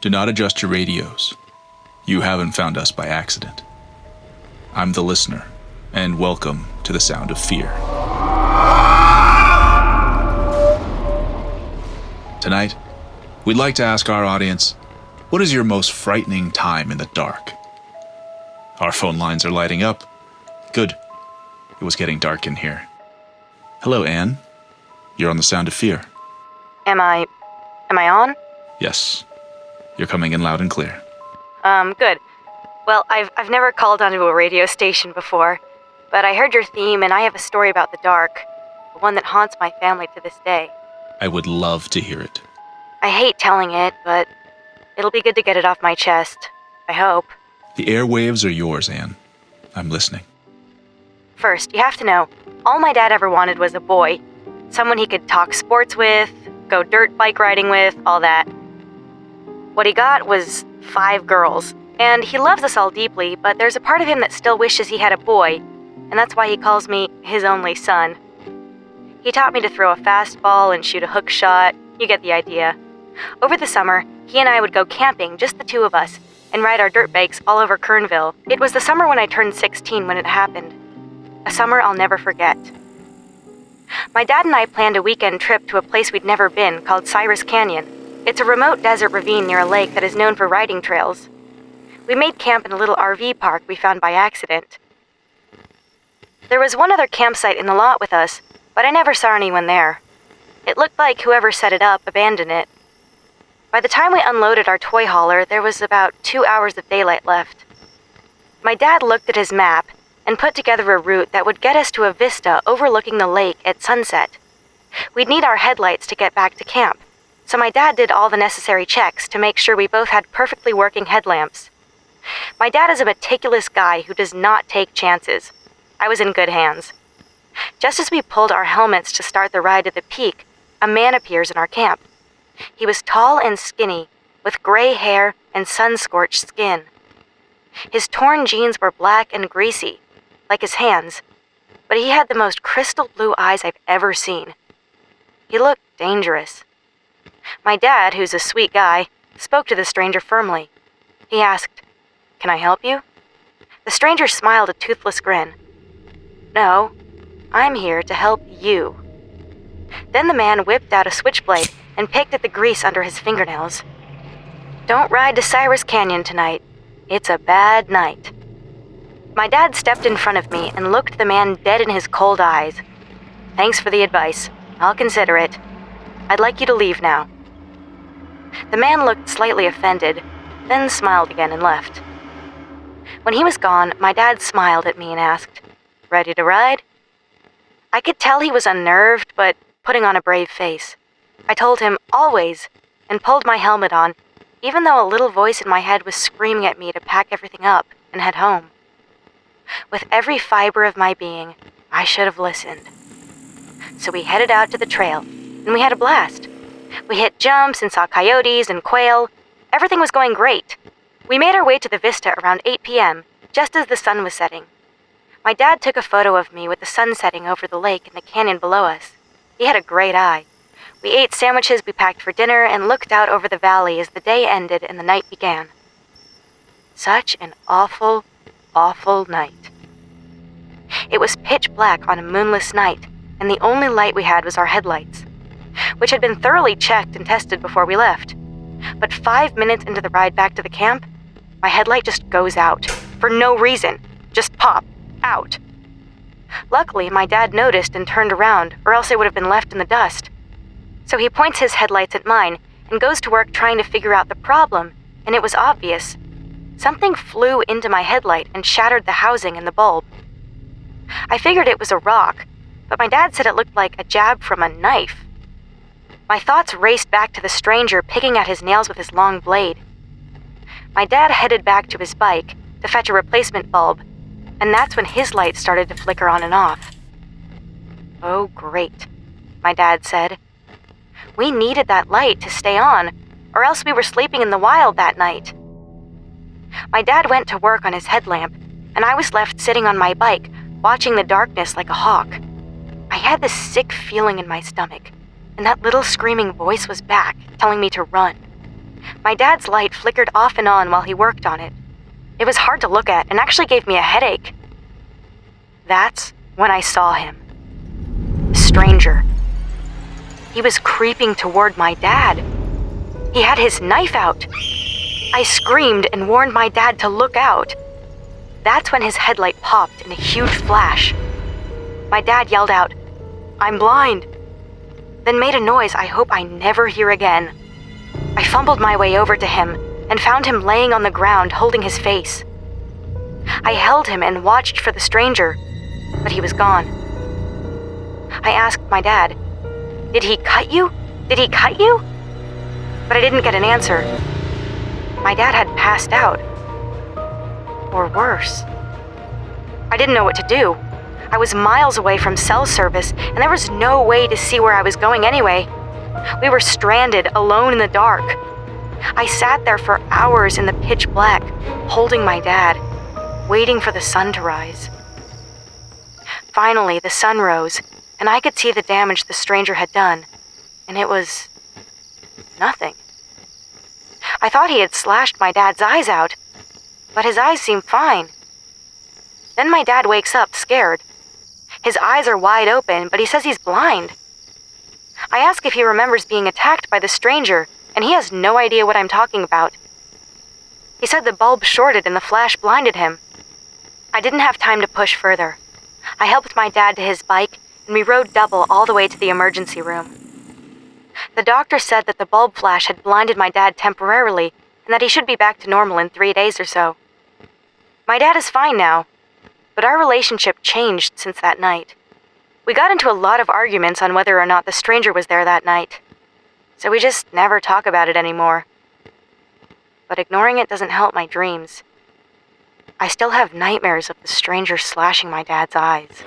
Do not adjust your radios. You haven't found us by accident. I'm the listener, and welcome to the sound of fear. Tonight, we'd like to ask our audience, what is your most frightening time in the dark? Our phone lines are lighting up. Good. It was getting dark in here. Hello, Anne. You're on the sound of fear. Am I on? Yes. You're coming in loud and clear. Good. Well, I've never called onto a radio station before, but I heard your theme and I have a story about the dark, the one that haunts my family to this day. I would love to hear it. I hate telling it, but it'll be good to get it off my chest. I hope. The airwaves are yours, Anne. I'm listening. First, you have to know, all my dad ever wanted was a boy. Someone he could talk sports with, go dirt bike riding with, all that. What he got was 5 girls, and he loves us all deeply, but there's a part of him that still wishes he had a boy, and that's why he calls me his only son. He taught me to throw a fastball and shoot a hook shot. You get the idea. Over the summer, he and I would go camping, just the two of us, and ride our dirt bikes all over Kernville. It was the summer when I turned 16 when it happened. A summer I'll never forget. My dad and I planned a weekend trip to a place we'd never been called Scariest Canyon. It's a remote desert ravine near a lake that is known for riding trails. We made camp in a little RV park we found by accident. There was one other campsite in the lot with us, but I never saw anyone there. It looked like whoever set it up abandoned it. By the time we unloaded our toy hauler, there was about 2 hours of daylight left. My dad looked at his map and put together a route that would get us to a vista overlooking the lake at sunset. We'd need our headlights to get back to camp, so my dad did all the necessary checks to make sure we both had perfectly working headlamps. My dad is a meticulous guy who does not take chances. I was in good hands. Just as we pulled our helmets to start the ride to the peak, a man appears in our camp. He was tall and skinny, with gray hair and sun-scorched skin. His torn jeans were black and greasy, like his hands, but he had the most crystal blue eyes I've ever seen. He looked dangerous. My dad, who's a sweet guy, spoke to the stranger firmly. He asked, "Can I help you?" The stranger smiled a toothless grin. "No, I'm here to help you." Then the man whipped out a switchblade and picked at the grease under his fingernails. "Don't ride to Scariest Canyon tonight. It's a bad night." My dad stepped in front of me and looked the man dead in his cold eyes. "Thanks for the advice. I'll consider it. I'd like you to leave now." The man looked slightly offended, then smiled again and left. When he was gone, my dad smiled at me and asked, "Ready to ride?" I could tell he was unnerved, but putting on a brave face. I told him, "Always," and pulled my helmet on, even though a little voice in my head was screaming at me to pack everything up and head home. With every fiber of my being, I should have listened. So we headed out to the trail, and we had a blast. We hit jumps and saw coyotes and quail. Everything was going great. We made our way to the vista around 8 p.m., just as the sun was setting. My dad took a photo of me with the sun setting over the lake and the canyon below us. He had a great eye. We ate sandwiches we packed for dinner and looked out over the valley as the day ended and the night began. Such an awful, awful night. It was pitch black on a moonless night, and the only light we had was our headlights, which had been thoroughly checked and tested before we left. But 5 minutes into the ride back to the camp, my headlight just goes out, for no reason, just pop, out. Luckily, my dad noticed and turned around, or else it would have been left in the dust. So he points his headlights at mine and goes to work trying to figure out the problem, and it was obvious. Something flew into my headlight and shattered the housing and the bulb. I figured it was a rock, but my dad said it looked like a jab from a knife. My thoughts raced back to the stranger picking at his nails with his long blade. My dad headed back to his bike to fetch a replacement bulb, and that's when his light started to flicker on and off. "Oh, great," my dad said. "We needed that light to stay on, or else we were sleeping in the wild that night." My dad went to work on his headlamp, and I was left sitting on my bike, watching the darkness like a hawk. I had this sick feeling in my stomach, and that little screaming voice was back, telling me to run. My dad's light flickered off and on while he worked on it. It was hard to look at and actually gave me a headache. That's when I saw him. A stranger. He was creeping toward my dad. He had his knife out. I screamed and warned my dad to look out. That's when his headlight popped in a huge flash. My dad yelled out, "I'm blind," then made a noise I hope I never hear again. I fumbled my way over to him and found him laying on the ground holding his face. I held him and watched for the stranger, but he was gone. I asked my dad, "Did he cut you? Did he cut you?" But I didn't get an answer. My dad had passed out. Or worse. I didn't know what to do. I was miles away from cell service, and there was no way to see where I was going anyway. We were stranded, alone in the dark. I sat there for hours in the pitch black, holding my dad, waiting for the sun to rise. Finally, the sun rose, and I could see the damage the stranger had done, and it was nothing. I thought he had slashed my dad's eyes out, but his eyes seemed fine. Then my dad wakes up, scared. His eyes are wide open, but he says he's blind. I ask if he remembers being attacked by the stranger, and he has no idea what I'm talking about. He said the bulb shorted and the flash blinded him. I didn't have time to push further. I helped my dad to his bike, and we rode double all the way to the emergency room. The doctor said that the bulb flash had blinded my dad temporarily, and that he should be back to normal in 3 days or so. My dad is fine now, but our relationship changed since that night. We got into a lot of arguments on whether or not the stranger was there that night, so we just never talk about it anymore. But ignoring it doesn't help my dreams. I still have nightmares of the stranger slashing my dad's eyes.